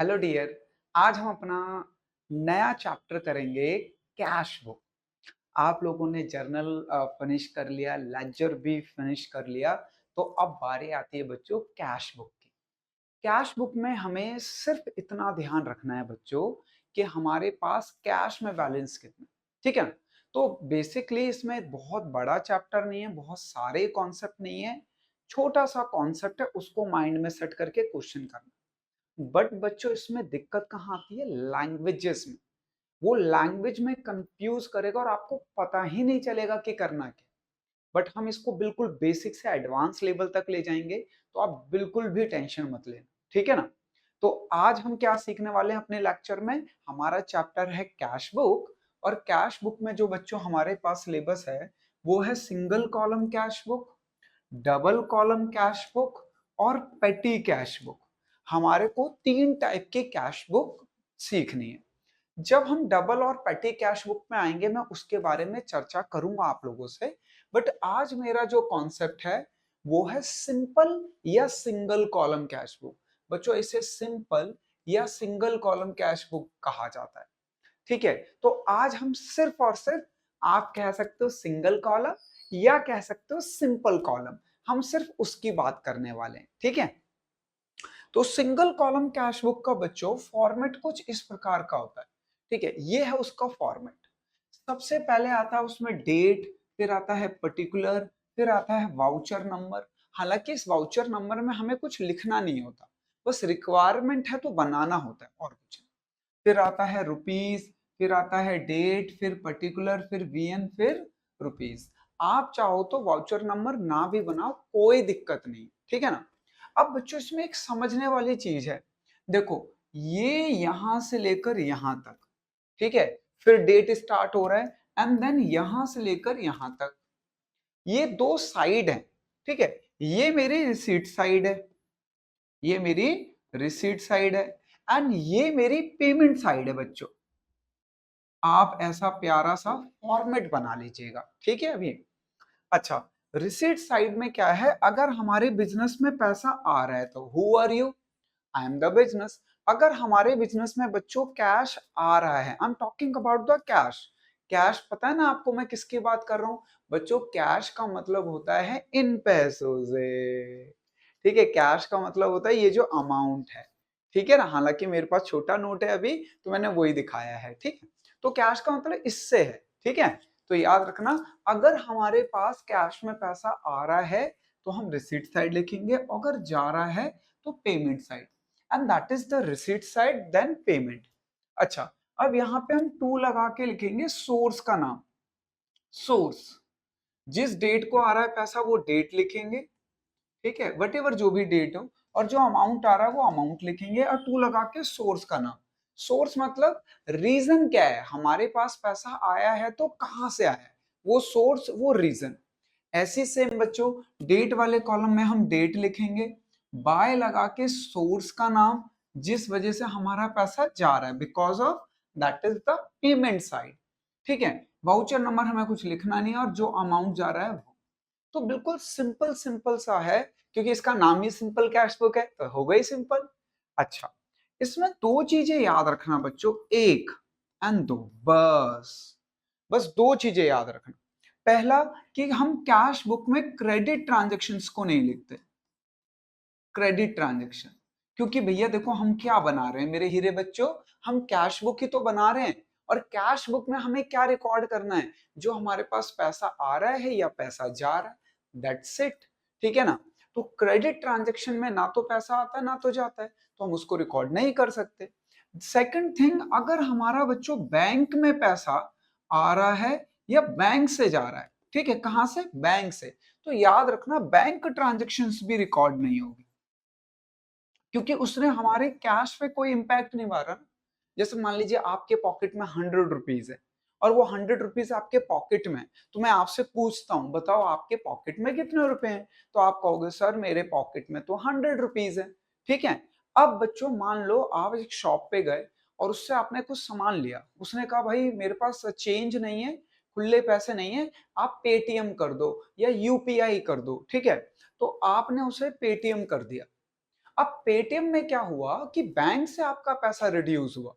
Hello dear. आज हम अपना नया चैप्टर करेंगे, कैश बुक। आप लोगों ने जर्नल फिनिश कर लिया, लेजर भी फिनिश कर लिया, तो अब बारी आती है बच्चों कैश बुक की। कैश बुक में हमें सिर्फ इतना ध्यान रखना है बच्चों कि हमारे पास कैश में बैलेंस कितना, ठीक है ना। तो बेसिकली इसमें बहुत बड़ा चैप्टर नहीं है, बहुत सारे कॉन्सेप्ट नहीं है, छोटा सा कॉन्सेप्ट है, उसको माइंड में सेट करके क्वेश्चन करना। बट बच्चों इसमें दिक्कत कहाँ आती है? लैंग्वेजेस में। वो लैंग्वेज में कंफ्यूज करेगा और आपको पता ही नहीं चलेगा कि करना क्या। बट हम इसको बिल्कुल बेसिक से एडवांस लेवल तक ले जाएंगे, तो आप बिल्कुल भी टेंशन मत लेना, ठीक है ना। तो आज हम क्या सीखने वाले हैं अपने लेक्चर में? हमारा चैप्टर है कैश बुक, और कैश बुक में जो बच्चों हमारे पास सिलेबस है वो है single column cash book, double column cash book और पेटी कैश बुक। हमारे को तीन टाइप की कैश बुक सीखनी है। जब हम डबल और पेटी कैश बुक में आएंगे मैं उसके बारे में चर्चा करूंगा आप लोगों से। बट आज मेरा जो कॉन्सेप्ट है वो है सिंपल या सिंगल कॉलम कैश बुक। बच्चों इसे सिंपल या सिंगल कॉलम कैश बुक कहा जाता है, ठीक है। तो आज हम सिर्फ और सिर्फ, आप कह सकते हो सिंगल कॉलम या कह सकते हो सिंपल कॉलम, हम सिर्फ उसकी बात करने वाले हैं, ठीक है। तो सिंगल कॉलम कैश बुक का बच्चों फॉर्मेट कुछ इस प्रकार का होता है, ठीक है। ये है उसका फॉर्मेट। सबसे पहले आता है उसमें डेट, फिर आता है पर्टिकुलर, फिर आता है वाउचर नंबर। हालांकि इस वाउचर नंबर में हमें कुछ लिखना नहीं होता, बस रिक्वायरमेंट है तो बनाना होता है और कुछ नहीं। फिर आता है रुपीस, फिर आता है डेट, फिर पर्टिकुलर, फिर वीएन, फिर रुपीस। आप चाहो तो वाउचर नंबर ना भी बनाओ, कोई दिक्कत नहीं, ठीक है ना। अब बच्चों इसमें एक समझने वाली चीज है, देखो ये यहां से लेकर यहां तक, ठीक है। फिर डेट स्टार्ट हो रहा है एंड देन यहां से लेकर यहां तक, ये दो साइड है, ठीक है। ये मेरी रिसीट साइड है, ये मेरी रिसीट साइड है, एंड ये मेरी पेमेंट साइड है बच्चों। आप ऐसा प्यारा सा फॉर्मेट बना लीजिएगा, ठीक है अभी। अच्छा, रिसीट साइड में क्या है? अगर हमारे बिजनेस में पैसा आ रहा है तो who are you? I am the business. अगर हमारे बिजनेस में बच्चों कैश आ रहा है, I am talking about the cash. Cash पता है ना आपको मैं किसकी बात कर रहा हूं? बच्चों कैश का मतलब होता है इन पैसों से, ठीक है। कैश का मतलब होता है ये जो अमाउंट है, ठीक है ना। हालांकि मेरे पास छोटा नोट है अभी, तो मैंने वही दिखाया है, ठीक है। तो कैश का मतलब इससे है, ठीक है। तो याद रखना, अगर हमारे पास कैश में पैसा आ रहा है तो हम रिसीट साइड लिखेंगे, अगर जा रहा है तो payment side, and that is the receipt side then payment. अच्छा, अब यहाँ पे हम टू लगा के लिखेंगे सोर्स का नाम। सोर्स, जिस डेट को आ रहा है पैसा वो डेट लिखेंगे, ठीक है, वट एवर जो भी डेट हो, और जो अमाउंट आ रहा है वो अमाउंट लिखेंगे, और टू लगा के सोर्स का नाम। सोर्स मतलब रीजन क्या है, हमारे पास पैसा आया है तो कहां से आया है, वो सोर्स, वो रीजन। ऐसी सेम बच्चों डेट वाले कॉलम में हम डेट लिखेंगे, बाय लगा के सोर्स का नाम, जिस वजह से हमारा पैसा जा रहा है, because of that is the payment side, ठीक है। वाउचर नंबर हमें कुछ लिखना नहीं है, और जो अमाउंट जा रहा है वो। तो बिल्कुल सिंपल सिंपल सा है, क्योंकि इसका नाम ही सिंपल कैश बुक है तो हो गई सिंपल। अच्छा, इसमें दो चीजें याद रखना बच्चों, एक एंड दो, बस। बस दो चीजें याद रखना। पहला, कि हम कैश बुक में क्रेडिट ट्रांजैक्शंस को नहीं लिखते, क्रेडिट ट्रांजैक्शन। क्योंकि भैया देखो हम क्या बना रहे हैं मेरे हीरे बच्चों, हम कैश बुक ही तो बना रहे हैं, और कैश बुक में हमें क्या रिकॉर्ड करना है? जो हमारे पास पैसा आ रहा है या पैसा जा रहा है, दैट्स इट, ठीक है ना। तो क्रेडिट ट्रांजैक्शन में ना तो पैसा आता है ना तो जाता है, तो हम उसको रिकॉर्ड नहीं कर सकते। सेकंड थिंग, अगर हमारा बच्चों बैंक में पैसा आ रहा है या बैंक से जा रहा है, ठीक है, कहां से? बैंक से, तो याद रखना बैंक ट्रांजेक्शन्स भी रिकॉर्ड नहीं होगी, क्योंकि उसने हमारे कैश पे कोई इंपैक्ट नहीं मारा। जैसे मान लीजिए आपके पॉकेट में 100 रुपीज है, और वो 100 रुपीज आपके पॉकेट में, तो मैं आपसे पूछता हूँ बताओ आपके पॉकेट में कितने रुपए हैं, तो आप कहोगे सर मेरे पॉकेट में तो 100 रुपीज है, ठीक है। अब बच्चों मान लो आप एक शॉप पे गए और उससे आपने कुछ सामान लिया, उसने कहा भाई मेरे पास चेंज नहीं है, खुले पैसे नहीं है, आप पेटीएम कर दो या यूपीआई कर दो, ठीक है। तो आपने उसे पेटीएम कर दिया। अब पेटीएम में क्या हुआ कि बैंक से आपका पैसा रिड्यूस हुआ,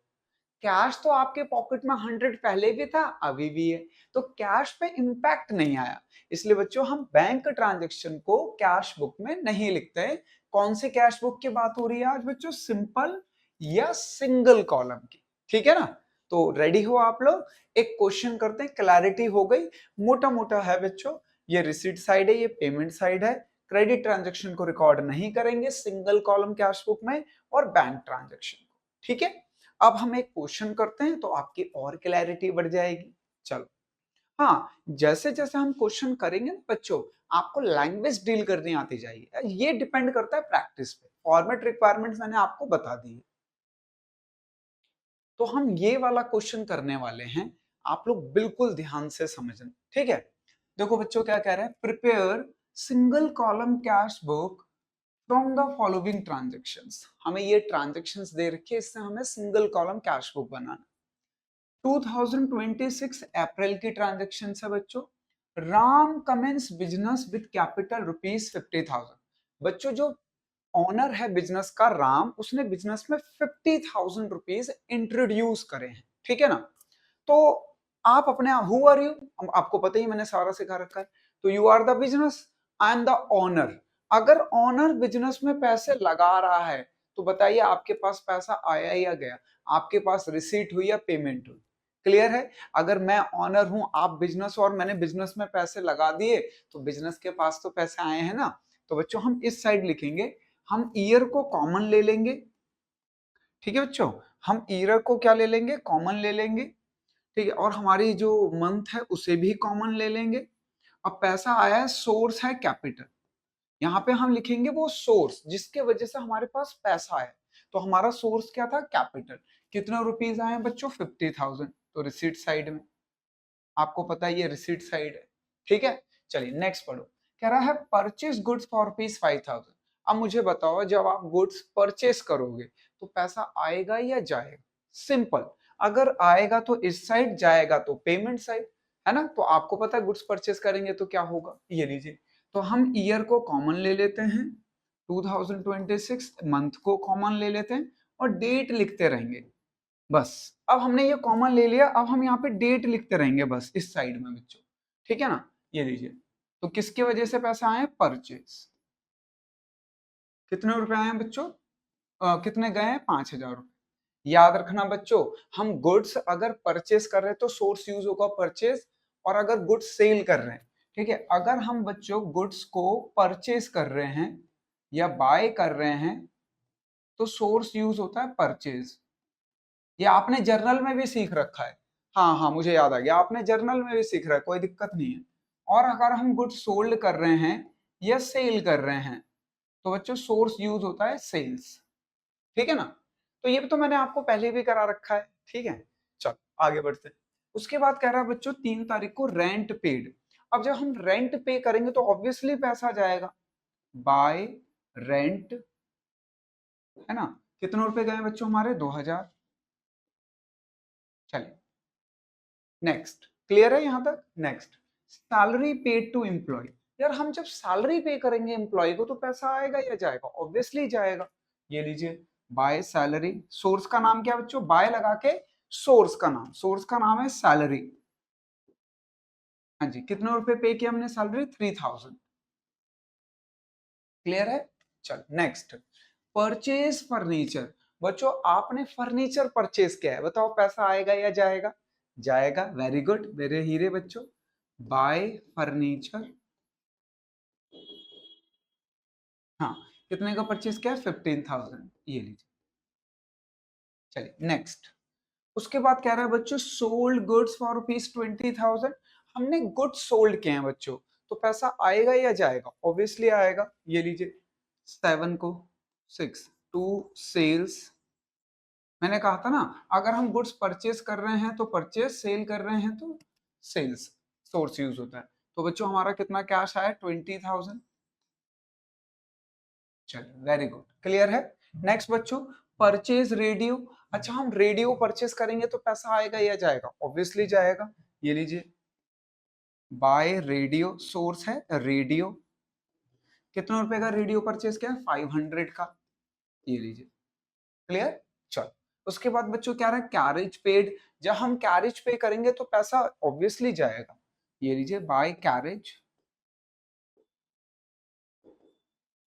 कैश तो आपके पॉकेट में 100 पहले भी था, अभी भी है, तो कैश पे इंपैक्ट नहीं आया। इसलिए बच्चों हम बैंक ट्रांजैक्शन को कैश बुक में नहीं लिखते हैं। कौन सी कैश बुक की बात हो रही है आज बच्चों? सिंपल या सिंगल कॉलम की, ठीक है ना? तो रेडी हो आप लोग? एक क्वेश्चन करते हैं, क्लैरिटी हो गई? मोटा मोटा है बच्चों, ये रिसीट साइड है, ये पेमेंट साइड है। क्रेडिट ट्रांजैक्शन को रिकॉर्ड नहीं करेंगे सिंगल कॉलम कैश बुक में, और बैंक ट्रांजैक्शन को, ठीक है? अब हम एक क्वेश्चन करते हैं तो आपकी और क्लैरिटी बढ़ जाएगी। चलो, हाँ, जैसे जैसे हम क्वेश्चन करेंगे ना बच्चों, आपको लैंग्वेज डील करनी आती जाएगी। ये डिपेंड करता है प्रैक्टिस पे। फॉर्मेट रिक्वायरमेंट्स मैंने आपको बता दी है। तो हम ये वाला क्वेश्चन करने वाले हैं, आप लोग बिल्कुल ध्यान से समझना, ठीक है? देखो बच्चों क्या कह रहे हैं, prepare single column cash book from the following transactions. हमें ये ट्रांजेक्शन्स दे रखी है, इससे हमें सिंगल कॉलम कैश बुक बनाना। 2026 अप्रैल की ट्रांजेक्शन है बच्चों। Ram commences business with capital ₹50,000। बच्चों जो ऑनर है बिजनेस का राम, उसने बिजनेस में ₹50,000 इंट्रोड्यूस करे हैं, ठीक है ना? तो आप अपने हु आर यू, आपको पता ही, मैंने सारा सिखा रखा है। तो you are the business, I am the owner. अगर ऑनर बिजनेस में पैसे लगा रहा है तो बताइए आपके पास पैसा आया या गया? आपके पास रिसीट हुई या पेमेंट हुई? क्लियर है? अगर मैं ऑनर हूं, आप बिजनेस, और मैंने बिजनेस में पैसे लगा दिए, तो बिजनेस के पास तो पैसे आए हैं ना। तो बच्चों हम इस साइड लिखेंगे, हम ईयर को कॉमन ले लेंगे, ठीक है बच्चों? हम ईयर को क्या ले लेंगे? कॉमन ले लेंगे, ठीक है? और हमारी जो मंथ है उसे भी कॉमन ले लेंगे। अब पैसा आया है, सोर्स है कैपिटल, यहाँ पे हम लिखेंगे वो सोर्स जिसके वजह से हमारे पास पैसा आया। तो हमारा सोर्स क्या था? कैपिटल। कितने रुपीज आए बच्चों? 50,000। तो रिसीट साइड में, आपको पता है ये रिसीट साइड है, ठीक है? चलिए नेक्स्ट पढ़ो। कह रहा है परचेज गुड्स फॉर ₹5,000। अब मुझे बताओ, जब आप गुड्स परचेस करोगे तो पैसा आएगा या जाएगा? सिंपल, अगर आएगा तो इस साइड, जाएगा तो पेमेंट साइड, है ना? तो आपको पता है गुड्स परचेस करेंगे तो क्या होगा, ये लीजिए। तो हम ईयर को कॉमन ले लेते हैं, 2026 मंथ को कॉमन ले लेते हैं, और डेट लिखते रहेंगे बस। अब हमने ये कॉमन ले लिया, अब हम यहाँ पे डेट लिखते रहेंगे बस इस साइड में बच्चों, ठीक है ना? ये लीजिए। तो किसकी वजह से पैसा आए? परचेज। कितने रुपए आए हैं बच्चों? कितने गए हैं? 5,000 रुपए। याद रखना बच्चों, हम गुड्स अगर परचेस कर रहे हैं तो सोर्स यूज होगा परचेस, और अगर गुड्स सेल कर रहे हैं, ठीक है, अगर हम बच्चों गुड्स को परचेस कर रहे हैं या बाय कर रहे हैं तो सोर्स यूज होता है परचेज। ये आपने जर्नल में भी सीख रखा है। हाँ हाँ, मुझे याद आ गया, आपने जर्नल में भी सीख रहा है, कोई दिक्कत नहीं है। और अगर हम गुड्स सोल्ड कर रहे हैं या सेल कर रहे हैं तो बच्चों सोर्स यूज होता है सेल्स, ठीक है ना? तो ये तो मैंने आपको पहले भी करा रखा है, ठीक है? चलो आगे बढ़ते हैं। उसके बाद कह रहा है बच्चों 3 तारीख को रेंट पेड। अब जब हम रेंट पे करेंगे तो ऑब्वियसली पैसा जाएगा, बाय रेंट, है ना? कितने रुपए गए बच्चों हमारे? 2,000। चलिए नेक्स्ट, क्लियर है यहां तक? Next, salary paid to employ. यार हम जब सैलरी पे करेंगे एम्प्लॉय को तो पैसा आएगा या जाएगा? ऑब्वियसली जाएगा। ये लीजिए, बाय सैलरी, सोर्स का नाम क्या बच्चों? बाय लगा के सोर्स का नाम, सोर्स का नाम है सैलरी। हाँ जी, कितने रुपए पे किया हमने सैलरी? 3,000। क्लियर है? चल नेक्स्ट, परचेज फर्नीचर। बच्चों आपने फर्नीचर परचेज किया है, बताओ पैसा आएगा या जाएगा? जाएगा। वेरी गुड मेरे हीरे बच्चों, बाय फर्नीचर। हाँ, कितने का परचेज किया? 15,000। ये लीजिए। चलिए नेक्स्ट, उसके बाद कह रहा है बच्चों सोल्ड गुड्स फॉर ₹20,000। हमने गुड्स सोल्ड किए हैं बच्चों, तो पैसा आएगा या जाएगा? ऑब्वियसली आएगा। ये लीजिए, 7 को 6 टू सेल्स। मैंने कहा था ना, अगर हम गुड्स परचेस कर रहे हैं तो परचेस, सेल कर रहे हैं तो सेल्स, सोर्स यूज होता है। तो बच्चों हमारा कितना कैश आया? 20,000। चलो वेरी गुड, क्लियर है? नेक्स्ट बच्चों, परचेज रेडियो। अच्छा हम रेडियो परचेस करेंगे तो पैसा आएगा या जाएगा? ऑब्वियसली जाएगा। ये लीजिए, बाय रेडियो, सोर्स है रेडियो। कितने रुपए का रेडियो परचेस किया? 500 का। ये लीजिए, क्लियर। चलो, उसके बाद बच्चों क्या रहा है, कैरेज पेड। जब हम कैरेज पे करेंगे तो पैसा ऑब्वियसली जाएगा। ये लीजिए, बाय कैरेज।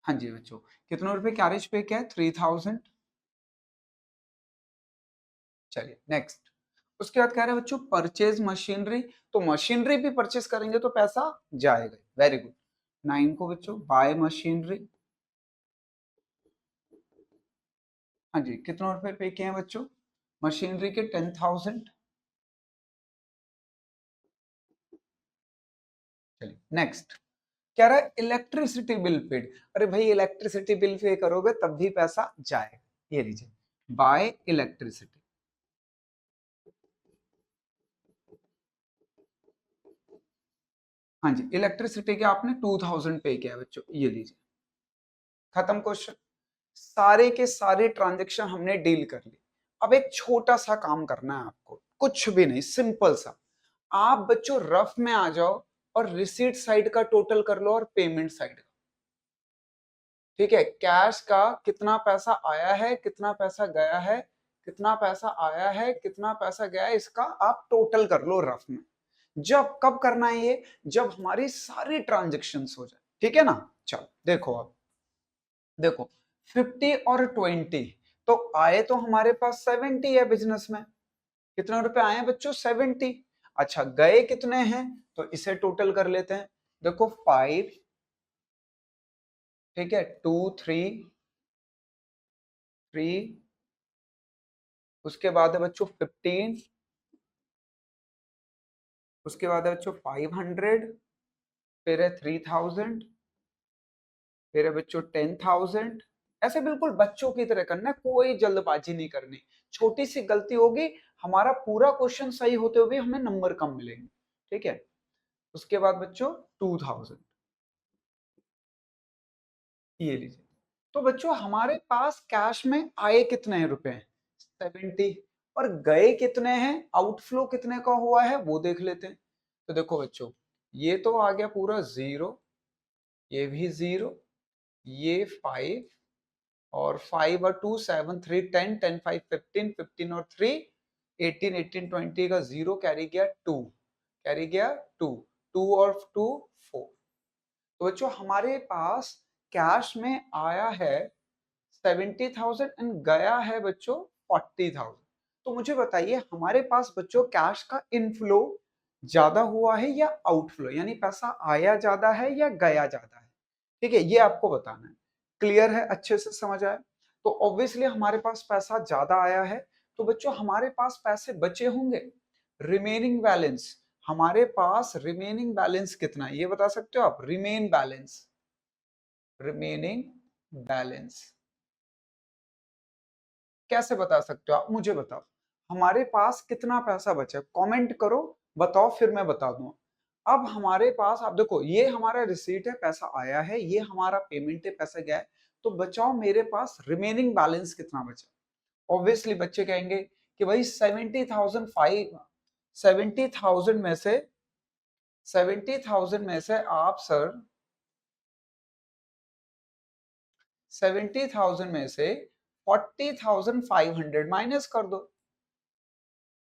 हाँ जी बच्चों, कितने रुपए कैरेज पे क्या है, 3000। चलिए नेक्स्ट। उसके बाद कह रहे हैं बच्चों परचेज मशीनरी। तो मशीनरी भी परचेज करेंगे तो पैसा जाएगा। Very good. 9 को बच्चों बाय मशीनरी। हाँ जी, कितने रुपए पे किए हैं बच्चों, मशीनरी के 10,000। चलिए नेक्स्ट। कह रहा है इलेक्ट्रिसिटी बिल पेड। अरे भाई, इलेक्ट्रिसिटी बिल पे करोगे तब भी पैसा जाएगा। ये लीजिए, बाय इलेक्ट्रिसिटी। हाँ जी, इलेक्ट्रिसिटी के आपने 2000 पे किया है बच्चों। ये लीजिए, खत्म क्वेश्चन। सारे के सारे ट्रांजेक्शन हमने डील कर ली। अब एक छोटा सा काम करना है आपको, कुछ भी नहीं, सिंपल सा। आप बच्चों रफ में आ जाओ और रिसीट साइड का टोटल कर लो और पेमेंट साइड का। ठीक है, कैश का कितना पैसा आया है, कितना पैसा गया है, कितना पैसा आया है, कितना पैसा गया है, इसका आप टोटल कर लो रफ में। जब कब करना है ये, जब हमारी सारी ट्रांजेक्शन्स हो जाए। ठीक है ना। चलो देखो, अब देखो 50 और 20, तो आए तो हमारे पास 70 है बिजनेस में। कितने रुपए आए हैं बच्चों, 70। अच्छा, गए कितने हैं, तो इसे टोटल कर लेते हैं। देखो 5, ठीक है, 2, 3, उसके बाद है बच्चों 15, उसके बाद है बच्चों 500, फिर है 3000, फिर है बच्चों 10,000। ऐसे बिल्कुल बच्चों की तरह करना है, कोई जल्दबाजी नहीं करनी। छोटी सी गलती होगी, हमारा पूरा क्वेश्चन सही होते हुए हमें नंबर कम मिलेंगे। ठीक है, उसके बाद बच्चों 2000। ये लीजिए। तो बच्चों हमारे पास कैश में आए कितने हैं रुपए, 70। और गए कितने हैं, आउटफ्लो कितने का हुआ है वो देख लेते हैं। तो देखो बच्चों, ये तो आ गया पूरा 0, ये भी 0, ये 5, और 5 और 2 7 3 10 10 5 15 15 और 3 18 18 20 का 0 कैरी गया 2, कैरी गया 2, 2 और 2 4। तो बच्चों हमारे पास कैश में आया है 70,000 एंड गया है बच्चों 40,000। तो मुझे बताइए हमारे पास बच्चों कैश का इनफ्लो ज्यादा हुआ है या आउटफ्लो, यानी पैसा आया ज्यादा है या गया ज्यादा है। ठीक है, ये आपको बताना है। क्लियर है, अच्छे से समझ आया। तो ऑब्वियसली हमारे पास पैसा ज्यादा आया है, तो बच्चों हमारे पास पैसे बचे होंगे। रिमेनिंग बैलेंस, हमारे पास रिमेनिंग बैलेंस कितना है ये बता सकते हो आप, रिमेन बैलेंस, रिमेनिंग बैलेंस कैसे बता सकते हो आप, मुझे बताओ। हमारे पास कितना पैसा बचा, कमेंट करो, बताओ, फिर मैं बता दूं। अब हमारे पास आप देखो, ये हमारा रिसीट है, पैसा आया है, ये हमारा पेमेंट है, पैसा गया है। तो बचाओ मेरे पास रिमेनिंग बैलेंस कितना बचा। ऑब्वियसली बच्चे कहेंगे कि भाई 70,000 में से 70,000 में से आप सर 70,000 में से 40,500 माइनस कर दो।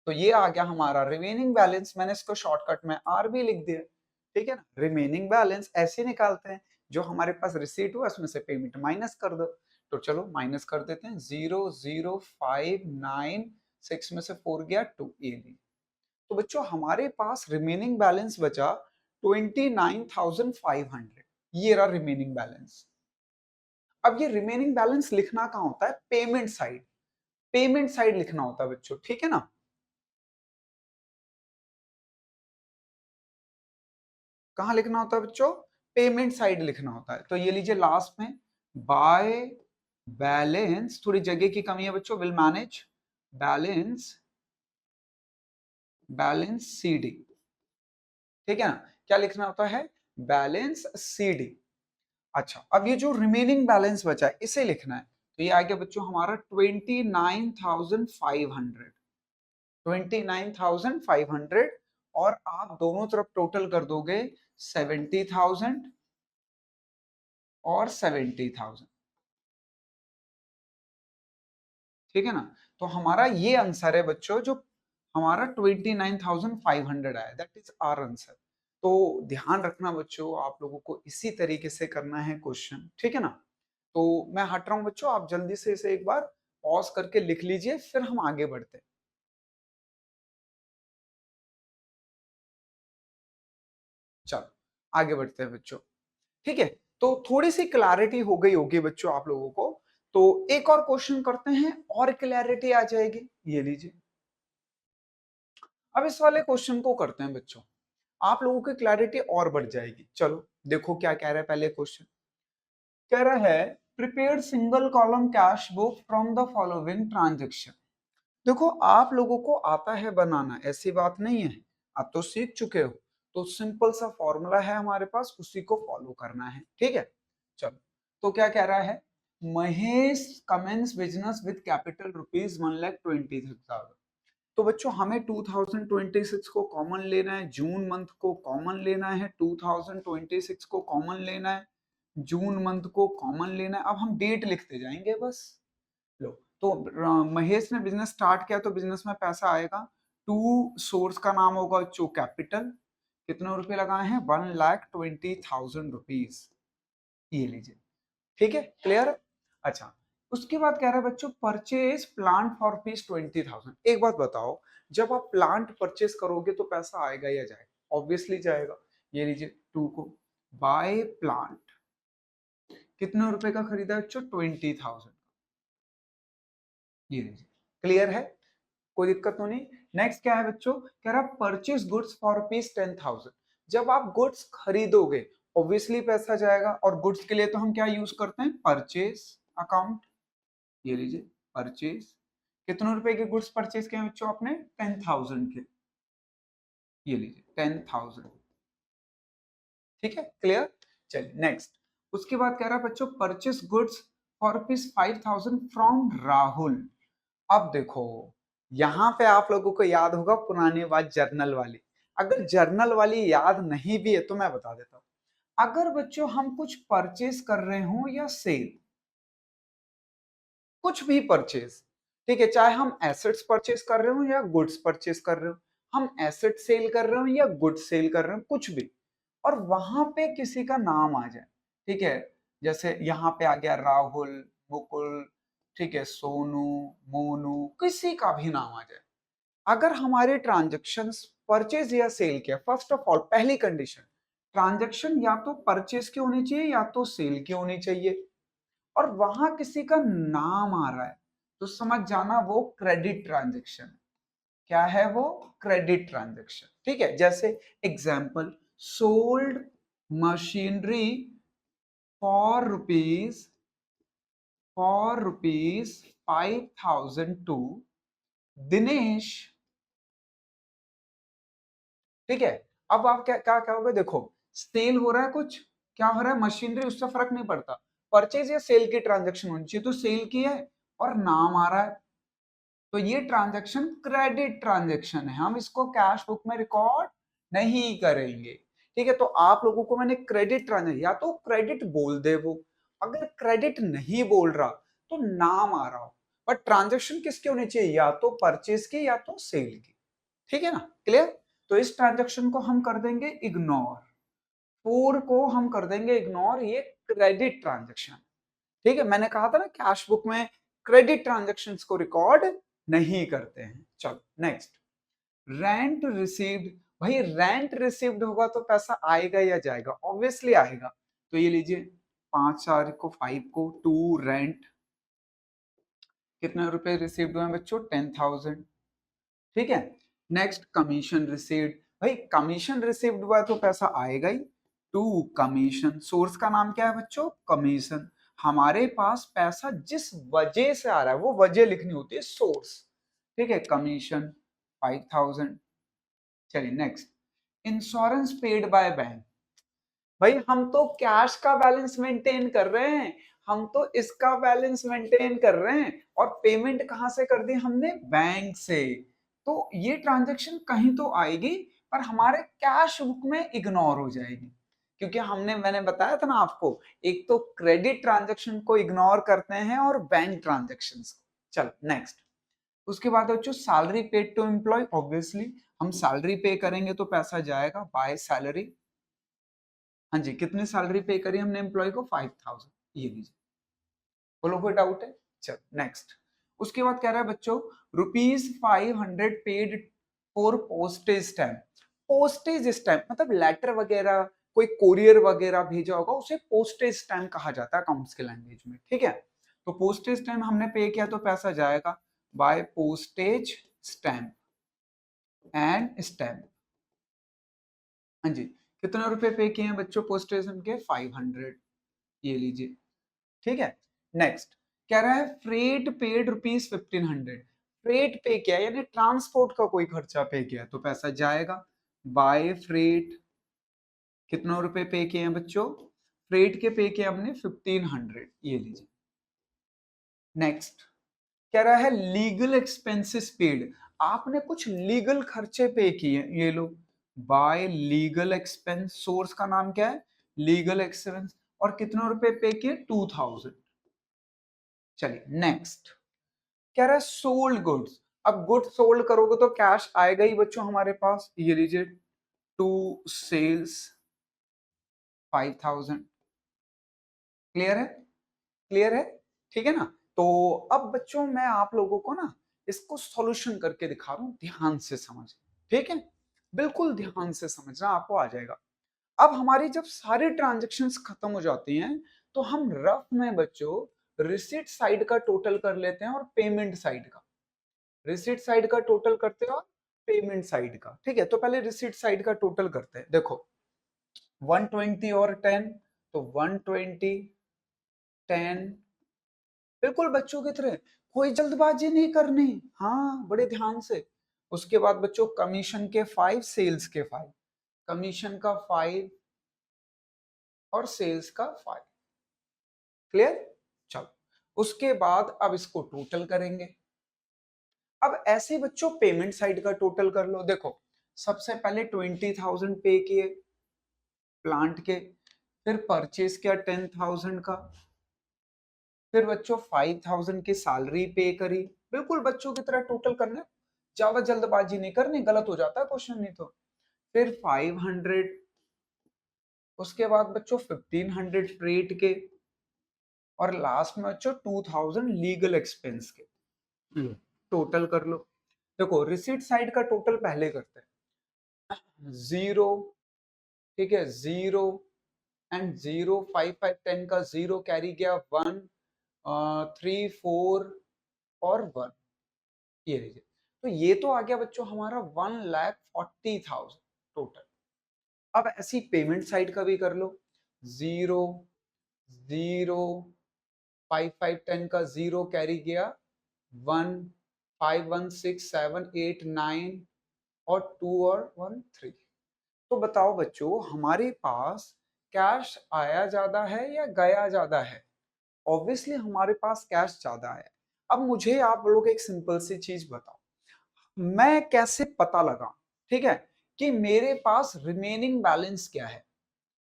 तो ये आ गया हमारा रिमेनिंग बैलेंस। मैंने इसको शॉर्टकट में आर भी लिख दिया। ठीक है ना, रिमेनिंग बैलेंस ऐसे निकालते हैं, जो हमारे पास रिसीट हुआ उसमें से पेमेंट माइनस कर दो। तो चलो माइनस कर देते हैं, 0,0,5,9,6 में से 4 गया 2, ये ली। तो बच्चों हमारे पास रिमेनिंग बैलेंस बचा 29,500। ये रहा रिमेनिंग बैलेंस। अब ये रिमेनिंग बैलेंस लिखना कहाँ होता है, पेमेंट साइड। पेमेंट साइड लिखना होता है बच्चों, ठीक है ना। कहाँ लिखना होता है बच्चों, पेमेंट साइड लिखना होता है। तो ये लीजिए लास्ट में, बाय बैलेंस, थोड़ी जगह की कमी है बच्चों, will manage balance, balance CD. ठीक है ना, क्या लिखना होता है, बैलेंस सीडी। अच्छा, अब ये जो रिमेनिंग बैलेंस बचा है इसे लिखना है। तो ये आ गया बच्चों हमारा 29,500, 29,500। और आप दोनों तरफ टोटल कर दोगे 70,000 और 70,000। ठीक है ना। तो हमारा ये आंसर है बच्चों, जो हमारा 29,500 आया, दैट इज आवर आंसर। तो ध्यान रखना बच्चों, आप लोगों को इसी तरीके से करना है क्वेश्चन, ठीक है ना। तो मैं हट रहा हूं बच्चों, आप जल्दी से इसे एक बार पॉज करके लिख लीजिए, फिर हम आगे बढ़ते हैं। चलो आगे बढ़ते हैं बच्चों, ठीक है। तो थोड़ी सी क्लैरिटी हो गई होगी बच्चों आप लोगों को। तो एक और क्वेश्चन करते हैं और क्लैरिटी आ जाएगी। ये लीजिए, अब इस वाले क्वेश्चन को करते हैं बच्चों, आप लोगों की क्लैरिटी और बढ़ जाएगी। चलो देखो क्या कह रहा है पहले क्वेश्चन। कह रहा है prepare single column cash book from the following transaction. देखो आप लोगों को आता है बनाना, ऐसी बात नहीं है, आप तो सीख चुके हो। तो सिंपल सा फॉर्मूला है हमारे पास, उसी को फॉलो करना है, ठीक है। चलो, तो क्या कह रहा है, Mahesh commences business with capital ₹1,20,000। तो बच्चों हमें 2026 को कॉमन लेना है, जून मंथ को कॉमन लेना है, 2026 को कॉमन लेना है, जून मंथ को कॉमन लेना है। अब हम डेट लिखते जाएंगे बस। लो, तो महेश ने बिजनेस स्टार्ट किया तो बिजनेस में पैसा आएगा। टू सोर्स का नाम होगा जो कैपिटल, कितने रुपए लगाए हैं, ₹1,20,000। ये लीजिए, ठीक है, क्लियर है। अच्छा, उसके बाद कह रहा है बच्चों परचेज प्लांट फॉर ₹20,000। एक बात बताओ, जब आप प्लांट परचेज करोगे तो पैसा आएगा या जाएगा? ऑब्वियसली जाएगा। ये लीजिए, टू को बाय प्लांट, कितने रुपए का खरीदा है बच्चों, 20,000। ये लीजिए, क्लियर है, कोई दिक्कत तो नहीं। नेक्स्ट क्या है बच्चों, कह रहा परचेज गुड्स फॉर ₹10,000। जब आप गुड्स खरीदोगे ऑब्वियसली पैसा जाएगा, और गुड्स के लिए तो हम क्या यूज करते हैं, परचेज अकाउंट। ये लीजिए, परचेज, कितने रुपए के गुड्स परचेज किए बच्चों आपने, 10,000 के। ये लीजिए 10,000, ठीक है, क्लियर। चलिए नेक्स्ट, उसके बाद कह रहा है बच्चों purchase goods for ₹5,000 from Rahul. अब देखो, यहाँ पे आप लोगों को याद होगा पुरानी बात जर्नल वाली। अगर जर्नल वाली याद नहीं भी है तो मैं बता देता हूँ। अगर बच्चों हम कुछ परचेज कर रहे हो या सेल, कुछ भी परचेज, ठीक है, चाहे हम एसेट्स परचेज कर रहे हो या गुड्स परचेज कर रहे हो, हम एसेट सेल कर रहे हो या गुड्स सेल कर रहे हो, कुछ भी, और वहां पे किसी का नाम आ जाए, ठीक है, जैसे यहाँ पे आ गया राहुल, मुकुल, ठीक है, सोनू, मोनू, किसी का भी नाम आ जाए, अगर हमारे ट्रांजेक्शन्स परचेज या सेल के, फर्स्ट ऑफ ऑल पहली कंडीशन, ट्रांजेक्शन या तो परचेज की होनी चाहिए या तो सेल की होनी चाहिए, और वहां किसी का नाम आ रहा है, तो समझ जाना वो क्रेडिट ट्रांजेक्शन। क्या है वो, क्रेडिट ट्रांजेक्शन, ठीक है। जैसे example, sold machinery for rupees 5,000 to Dinesh, ठीक है। अब आप क्या क्या कहोगे, देखो सेल हो रहा है कुछ, क्या हो रहा है, मशीनरी, उससे फर्क नहीं पड़ता, परचेज या सेल की ट्रांजेक्शन होनी चाहिए, तो सेल की है और नाम आ रहा है, तो ये ट्रांजैक्शन क्रेडिट ट्रांजैक्शन है, हम इसको कैश बुक में रिकॉर्ड नहीं करेंगे, ठीक है। तो आप लोगों को मैंने क्रेडिट ट्रांजैक्शन, या तो क्रेडिट बोल दे वो, अगर क्रेडिट नहीं बोल रहा तो नाम आ रहा हो, पर ट्रांजैक्शन किसकी होनी चाहिए, या तो परचेज की या तो सेल की, ठीक है ना, क्लियर। तो इस ट्रांजैक्शन को हम कर देंगे इग्नोर, फोर को हम कर देंगे इग्नोर, ये क्रेडिट ट्रांजैक्शन, ठीक है। मैंने कहा था ना कैश बुक में क्रेडिट ट्रांजेक्शन को रिकॉर्ड नहीं करते हैं। चलो नेक्स्ट, रेंट रिसीव्ड। भाई रेंट रिसीव्ड होगा तो पैसा आएगा या जाएगा, ऑब्वियसली आएगा। तो ये लीजिए 5 को 5 को टू रेंट, कितने रुपए रिसीव्ड हुए बच्चों, 10,000, ठीक है। नेक्स्ट कमीशन रिसीव्ड, भाई कमीशन रिसीव्ड हुआ तो पैसा आएगा ही, टू कमीशन, सोर्स का नाम क्या है बच्चों, कमीशन, हमारे पास पैसा जिस वजह से आ रहा है वो वजह लिखनी होती है, सोर्स, ठीक है, कमीशन 5,000। चलिए next, insurance paid by bank. भाई हम तो कैश का बैलेंस मेंटेन कर रहे हैं, हम तो इसका बैलेंस मेंटेन कर रहे हैं, और पेमेंट कहां से कर दी हमने, बैंक से, तो ये ट्रांजैक्शन कहीं तो आएगी, पर हमारे कैश बुक में इग्नोर हो जाएगी, क्योंकि मैंने बताया था ना आपको, एक तो क्रेडिट ट्रांजैक्शन को इग्नोर करते हैं और बैंक ट्रांजैक्शंस को, चलो नेक्स्ट। उसके बाद बच्चों salary paid to employ, obviously हम सैलरी पे करेंगे तो पैसा जाएगा बाय सैलरी। हाँ जी, कितनी सैलरी पे करी हमने एम्प्लॉय को? 5000। ये लीजिए, बोलो कोई डाउट है? चलो नेक्स्ट। उसके बाद कह रहा है बच्चों ₹500 paid for postage stamp. Postage stamp मतलब लेटर वगैरह, कोई कोरियर वगैरह भेजा होगा उसे पोस्टेज स्टैम्प कहा जाता है अकाउंट्स के लैंग्वेज में, ठीक है। तो पोस्टेज स्टैम्प हमने पे किया तो पैसा जाएगा by postage stamp and stamp. हाँ जी, कितने रुपए पे किए हैं बच्चों पोस्टेज स्टैम्प के? 500। ये लीजिए, ठीक है। नेक्स्ट कह रहा है फ्रेट पेड ₹1500। फ्रेट पे किया यानी ट्रांसपोर्ट का कोई खर्चा पे किया तो पैसा जाएगा बाय फ्रेट। कितना रुपए पे किए हैं बच्चों? फ्रेट के पे किए हमने 1500। ये लीजिए। नेक्स्ट कह रहा है लीगल एक्सपेंसेस पेड। आपने कुछ लीगल खर्चे पे किए, ये लो बाय लीगल एक्सपेंस। सोर्स का नाम क्या है? Legal expense. और कितने रुपए पे किए? 2000। चलिए नेक्स्ट कह रहा है सोल्ड गुड्स। अब गुड्स सोल्ड करोगे तो कैश आएगा ही बच्चों हमारे पास। ये लीजिए टू सेल्स 5000। क्लियर है? क्लियर है? ठीक है ना। तो अब बच्चों मैं आप लोगों को ना इसको सॉल्यूशन करके दिखा रहा हूं, ध्यान से समझ, ठीक है। बिल्कुल ध्यान से समझना, आपको आ जाएगा। अब हमारी जब सारे ट्रांजेक्शन्स खत्म हो जाती हैं तो हम रफ में बच्चों रिसिट साइड का टोटल कर लेते हैं और पेमेंट साइड का। रिसीट साइड का टोटल करते हो, पेमेंट साइड का, ठीक है। तो पहले रिसीट साइड का टोटल करते हैं। देखो 120 और 10, तो 120 10। बिल्कुल बच्चों की तरह, कोई जल्दबाजी नहीं करनी, हाँ बड़े ध्यान से। उसके बाद बच्चों कमीशन के 5, सेल्स के 5। कमीशन का 5 और सेल्स का 5। क्लियर? चलो उसके बाद अब इसको टोटल करेंगे। अब ऐसे बच्चों पेमेंट साइड का टोटल कर लो। देखो सबसे पहले 20,000 पे किए प्लांट के, फिर परचेज किया 10,000 का, फिर बच्चों 5,000 की सैलरी पे करी। बिल्कुल बच्चों की तरह टोटल करना, ज्यादा जल्दबाजी नहीं करनी, गलत हो जाता है क्वेश्चन नहीं तो। फिर 500, उसके बाद बच्चों 1500 फ्रेट के, और लास्ट में बच्चों 2000 लीगल एक्सपेंस के। टोटल कर लो। देखो रिसीट साइड का टोटल पहले करते हैं। 0, ठीक है, 0 एंड 0, 5 5 10 का 0 कैरी किया, 1 3 4 और 1। ये लीजिए, तो ये तो आ गया बच्चों हमारा 1,40,000 टोटल। अब ऐसी पेमेंट साइड का भी कर लो। 0 0 5 5 10 का 0 कैरी किया, 1 5 1 6 7 8 9 और 2 और 1 3। तो बताओ बच्चों हमारे पास कैश आया ज्यादा है या गया ज्यादा है? ऑब्वियसली हमारे पास कैश ज्यादा है। अब मुझे आप लोग एक सिंपल सी चीज बताओ, मैं कैसे पता लगा, ठीक है, कि मेरे पास रिमेनिंग बैलेंस क्या है?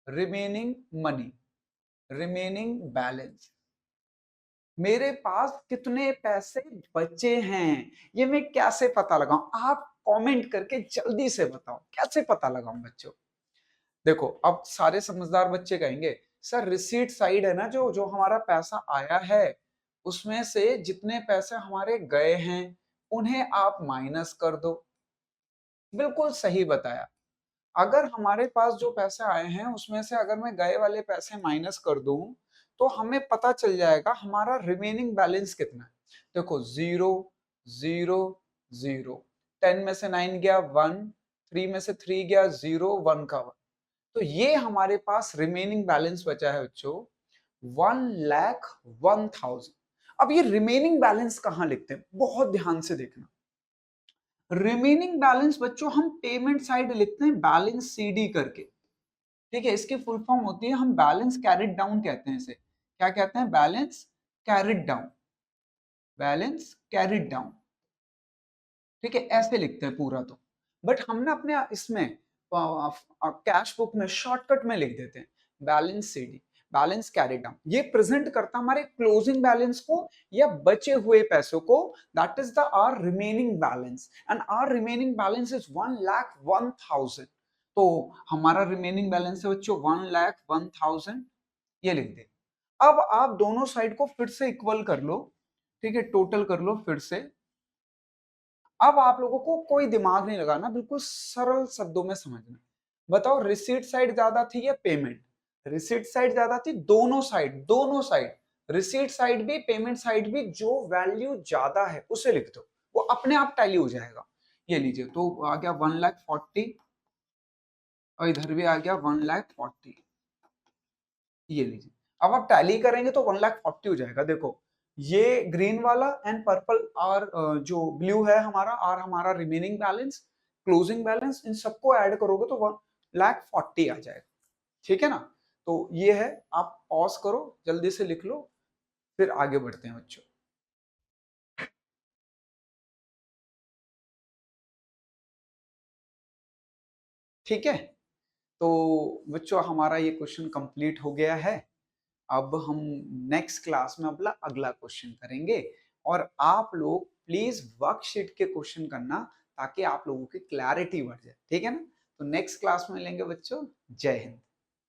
रिमेनिंग मनी, रिमेनिंग बैलेंस, मेरे पास कितने पैसे बचे हैं, ये मैं कैसे पता लगाऊं? आप कमेंट करके जल्दी से बताओ कैसे पता लगाऊं बच्चों। देखो अब सारे समझदार बच्चे कहेंगे सर रिसीट साइड है ना, जो जो हमारा पैसा आया है उसमें से जितने पैसे हमारे गए हैं उन्हें आप माइनस कर दो। बिल्कुल सही बताया। अगर हमारे पास जो पैसे आए हैं उसमें से अगर मैं गए वाले पैसे माइनस कर दूं तो हमें पता चल जाएगा हमारा रिमेनिंग बैलेंस कितना है। देखो 0 0 0, 10 में से 9 गया 1, 3 में से 3 गया 0, 1 का 1। तो ये हमारे पास रिमेनिंग बैलेंस बचा है बच्चों 1,01,000। अब ये रिमेनिंग बैलेंस कहां लिखते हैं, बहुत ध्यान से देखना। रिमेनिंग बैलेंस बच्चों हम पेमेंट साइड लिखते हैं बैलेंस सीडी करके, ठीक है। इसकी फुल फॉर्म होती है, हम बैलेंस कैरिड डाउन कहते हैं इसे। क्या कहते हैं? Balance carried down, balance carried down, ठीक है, ऐसे लिखते हैं पूरा तो। बट हमने अपने इसमें कैश बुक में शॉर्टकट में लिख देते हैं balance CD. Balance carry down, ये प्रेजेंट करता हमारे क्लोजिंग बैलेंस को या बचे हुए पैसों को, that is the our remaining balance, and our remaining balance is 1,01,000। तो हमारा रिमेनिंग बैलेंस है बच्चों 1,01,000, ये लिख दे। अब आप दोनों साइड को फिर से इक्वल कर लो, ठीक है, टोटल कर लो फिर से। अब आप लोगों को कोई दिमाग नहीं लगाना, बिल्कुल सरल शब्दों में समझना। बताओ रिसीट साइड ज्यादा थी या पेमेंट? रिसीट साइड ज्यादा थी, दोनों साइड, दोनों साइड, रिसीट साइड भी पेमेंट साइड भी, जो वैल्यू ज्यादा है उसे लिख दो, वो अपने आप टैली हो जाएगा। ये लीजिए, तो आ गया 1,40,000 और इधर भी आ गया 1,40,000, ये लीजिए। अब आप टैली करेंगे तो 1,40,000 हो जाएगा। देखो ये ग्रीन वाला एंड पर्पल और जो ब्लू है हमारा, और हमारा रिमेनिंग बैलेंस, क्लोजिंग बैलेंस, इन सबको ऐड करोगे तो 1,40,000 आ जाएगा। ठीक है ना? तो ये है, आप पॉज करो, जल्दी से लिख लो, फिर आगे बढ़ते हैं बच्चों। ठीक है, तो बच्चों हमारा ये क्वेश्चन कंप्लीट हो गया है। अब हम नेक्स्ट क्लास में अपना अगला क्वेश्चन करेंगे, और आप लोग प्लीज वर्कशीट के क्वेश्चन करना, ताकि आप लोगों की क्लैरिटी बढ़ जाए। ठीक है ना? तो नेक्स्ट क्लास में मिलेंगे बच्चों। जय हिंद।